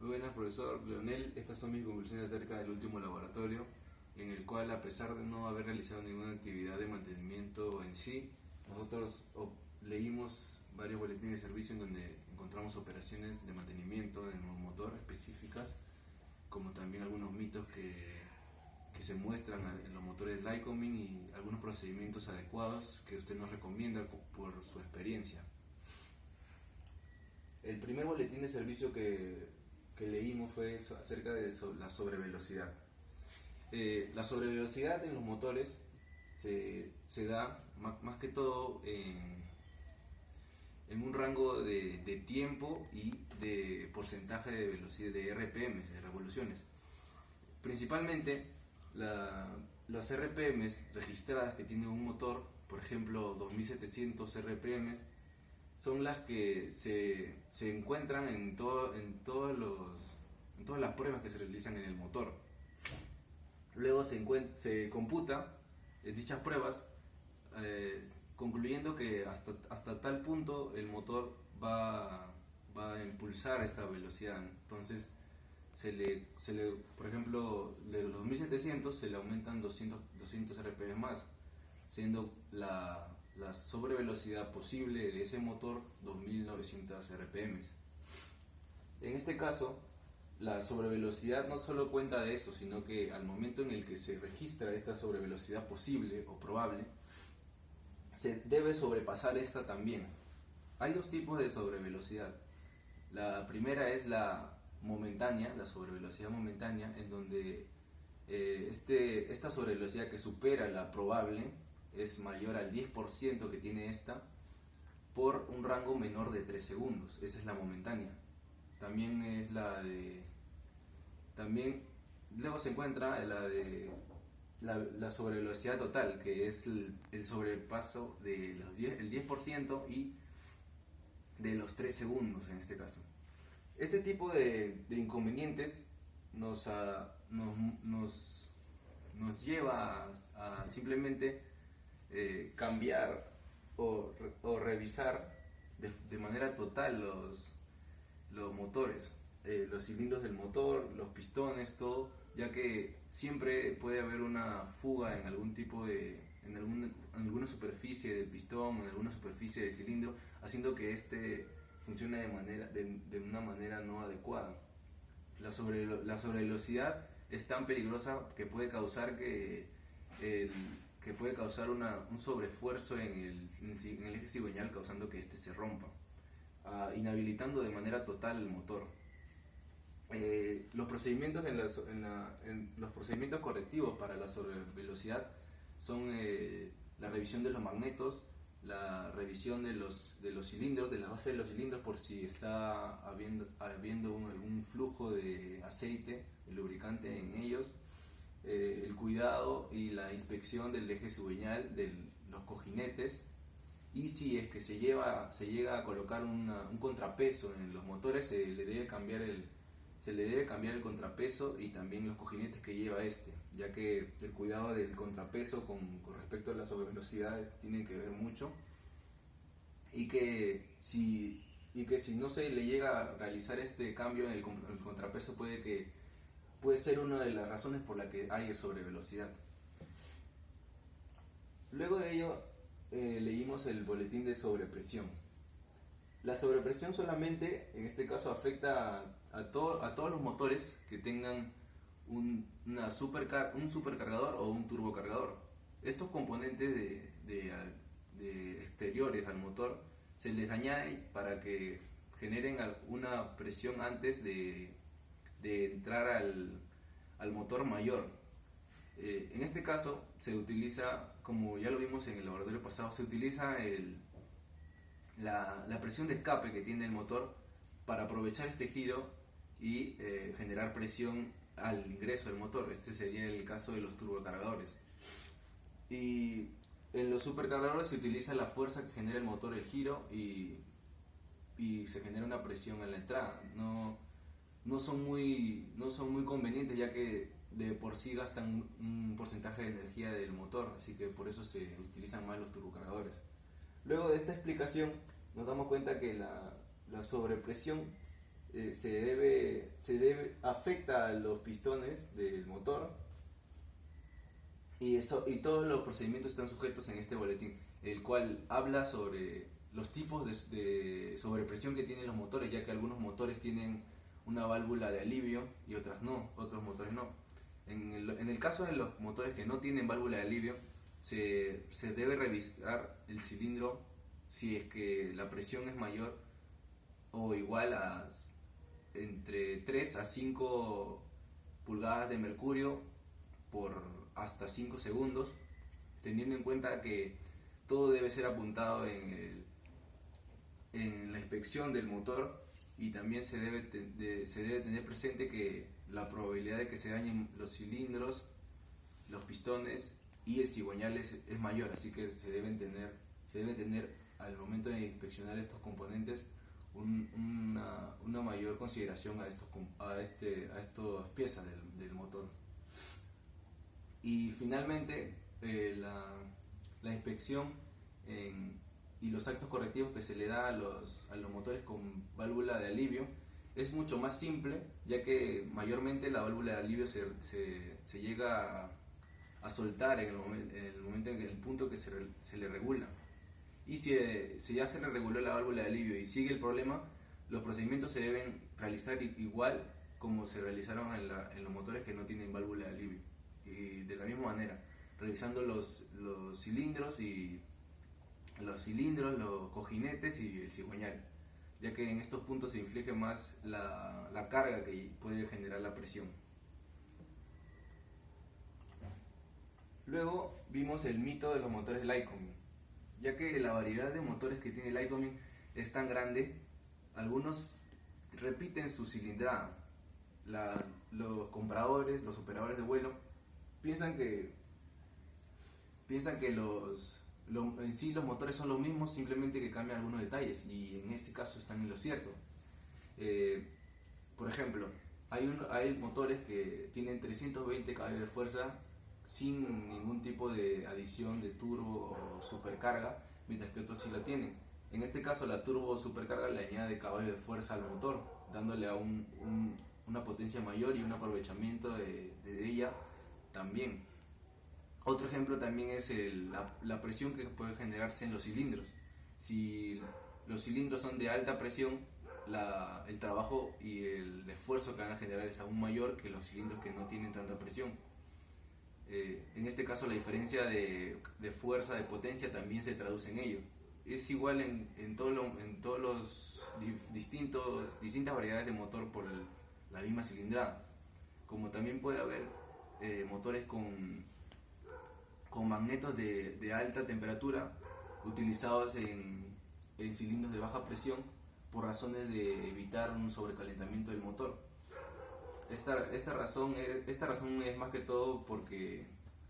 Muy buenas, profesor Leonel. Estas son mis conclusiones acerca del último laboratorio, en el cual, a pesar de no haber realizado ninguna actividad de mantenimiento en sí, nosotros leímos varios boletines de servicio en donde encontramos operaciones de mantenimiento en un motor específicas, como también algunos mitos que se muestran en los motores Lycoming y algunos procedimientos adecuados que usted nos recomienda por su experiencia. El primer boletín de servicio que leímos fue acerca de la sobrevelocidad. La sobrevelocidad en los motores se da más que todo en un rango de tiempo y de porcentaje de velocidad, de RPM, de revoluciones. Principalmente las RPM registradas que tiene un motor, por ejemplo 2700 RPM, son las que se encuentran en todas las pruebas que se realizan en el motor. Luego se computa dichas pruebas, concluyendo que hasta tal punto el motor va a impulsar esta velocidad. Entonces, por ejemplo, de los 2700 se le aumentan 200 RPM más, siendo la sobrevelocidad posible de ese motor 2900 RPM. En este caso, la sobrevelocidad no solo cuenta de eso, sino que al momento en el que se registra esta sobrevelocidad posible o probable, se debe sobrepasar esta también. Hay dos tipos de sobrevelocidad. La primera es la momentánea, la sobrevelocidad momentánea, en donde esta sobrevelocidad que supera la probable es mayor al 10% que tiene esta por un rango menor de 3 segundos. Esa es la momentánea. También es luego se encuentra la sobrevelocidad total, que es el sobrepaso del 10% y de los 3 segundos en este caso. Este tipo de inconvenientes nos lleva a simplemente cambiar o revisar de manera total los motores, los cilindros del motor, los pistones, todo, ya que siempre puede haber una fuga en alguna superficie del pistón, en alguna superficie del cilindro, haciendo que este funcione de una manera no adecuada. La sobrevelocidad es tan peligrosa que puede causar un sobreesfuerzo en el eje cigüeñal, causando que este se rompa, inhabilitando de manera total el motor. Los procedimientos los procedimientos correctivos para la sobrevelocidad son la revisión de los magnetos, la revisión de los cilindros, de la base de los cilindros, por si está habiendo algún flujo de aceite, de lubricante en ellos, el cuidado y la inspección del eje cigüeñal, de los cojinetes, y si es que se llega a colocar un contrapeso en los motores, se le debe cambiar el contrapeso y también los cojinetes que lleva ya que el cuidado del contrapeso con respecto a las sobrevelocidades tienen que ver mucho, y que si no se le llega a realizar este cambio en el contrapeso puede ser una de las razones por la que hay sobrevelocidad. Luego de ello leímos el boletín de sobrepresión. La sobrepresión solamente, en este caso, afecta a todos los motores que tengan un supercargador o un turbocargador. Estos componentes de exteriores al motor se les añade para que generen una presión antes de entrar al motor mayor. En este caso se utiliza, como ya lo vimos en el laboratorio pasado, se utiliza la presión de escape que tiene el motor para aprovechar este giro y generar presión al ingreso del motor. Este sería el caso de los turbocargadores. Y en los supercargadores se utiliza la fuerza que genera el motor, el giro, y se genera una presión en la entrada. No son muy convenientes, ya que de por sí gastan un porcentaje de energía del motor, así que por eso se utilizan más los turbocargadores. Luego de esta explicación nos damos cuenta que la sobrepresión afecta a los pistones del motor, y todos los procedimientos están sujetos en este boletín, el cual habla sobre los tipos de sobrepresión que tienen los motores, ya que algunos motores tienen una válvula de alivio y otros motores no. En el caso de los motores que no tienen válvula de alivio, se debe revisar el cilindro si es que la presión es mayor o igual a entre 3 a 5 pulgadas de mercurio por hasta 5 segundos, teniendo en cuenta que todo debe ser apuntado en la inspección del motor, y también se debe tener presente que la probabilidad de que se dañen los cilindros, los pistones y el cigüeñal es mayor, así que se debe tener al momento de inspeccionar estos componentes una mayor consideración a estas piezas del motor. Y finalmente, la inspección y los actos correctivos que se le da a los motores con válvula de alivio es mucho más simple, ya que mayormente la válvula de alivio se llega a soltar en el punto que se le regula. Y si ya se le reguló la válvula de alivio y sigue el problema, los procedimientos se deben realizar igual como se realizaron en los motores que no tienen válvula de alivio. Y de la misma manera, revisando los cilindros, los cojinetes y el cigüeñal, ya que en estos puntos se inflige más la carga que puede generar la presión. Luego vimos el mito de los motores Lycoming, ya que la variedad de motores que tiene Lycoming es tan grande, algunos repiten su cilindrada. Los compradores, los operadores de vuelo, piensan que en sí los motores son los mismos, simplemente que cambian algunos detalles, y en ese caso están en lo cierto. Por ejemplo, hay motores que tienen 320 caballos de fuerza sin ningún tipo de adición de turbo o supercarga, mientras que otros sí la tienen. En este caso, la turbo o supercarga le añade caballos de fuerza al motor, dándole a una potencia mayor y un aprovechamiento de ella también. Otro ejemplo también es la presión que puede generarse en los cilindros. Si los cilindros son de alta presión, el trabajo y el esfuerzo que van a generar es aún mayor que los cilindros que no tienen tanta presión. En este caso, la diferencia de fuerza, de potencia, también se traduce en ello. Es igual en todos los distintas variedades de motor por la misma cilindrada. Como también puede haber motores con magnetos de alta temperatura utilizados en cilindros de baja presión por razones de evitar un sobrecalentamiento del motor. Esta razón es más que todo porque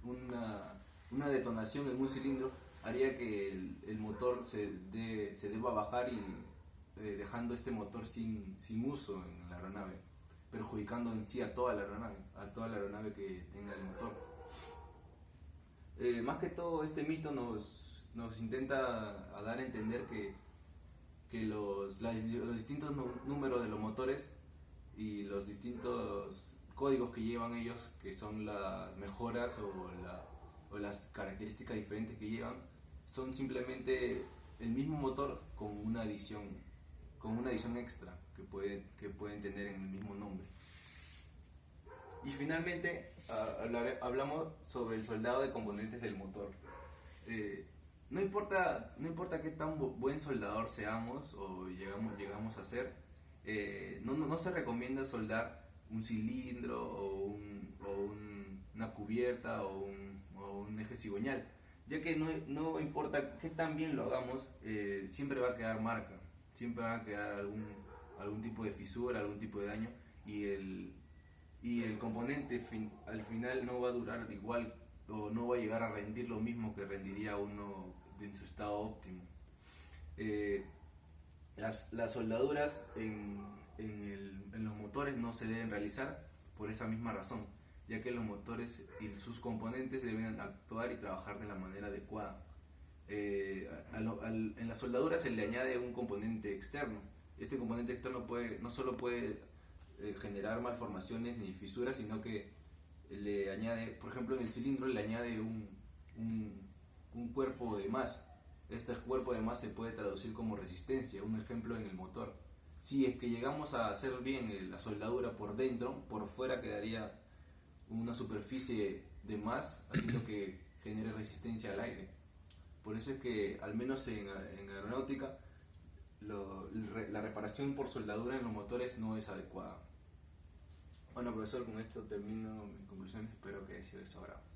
una detonación en un cilindro haría que el motor se deba bajar, y dejando este motor sin uso en la aeronave, perjudicando en sí a toda la aeronave que tenga el motor. Más que todo, este mito nos intenta dar a entender que los distintos números de los motores y los distintos códigos que llevan ellos, que son las mejoras o las características diferentes que llevan, son simplemente el mismo motor con una adición extra que pueden tener en el mismo nombre. Y finalmente hablamos sobre el soldado de componentes del motor. No importa qué tan buen soldador seamos o llegamos a ser, no se recomienda soldar un cilindro o una cubierta o un eje cigüeñal, ya que no importa qué tan bien lo hagamos, siempre va a quedar marca, siempre va a quedar algún tipo de fisura, algún tipo de daño, y el componente al final no va a durar igual, o no va a llegar a rendir lo mismo que rendiría uno en su estado óptimo. Las soldaduras en los motores no se deben realizar por esa misma razón, ya que los motores y sus componentes deben actuar y trabajar de la manera adecuada. En la soldadura se le añade un componente externo, este componente externo no solo puede generar malformaciones ni fisuras, sino que le añade, por ejemplo, en el cilindro le añade un cuerpo de más. Este cuerpo de más se puede traducir como resistencia, un ejemplo en el motor. Si es que llegamos a hacer bien la soldadura por dentro, por fuera quedaría una superficie de más, haciendo que genere resistencia al aire. Por eso es que, al menos en aeronáutica, la reparación por soldadura en los motores no es adecuada. Bueno, profesor, con esto termino mis conclusiones. Espero que haya sido esto agradable.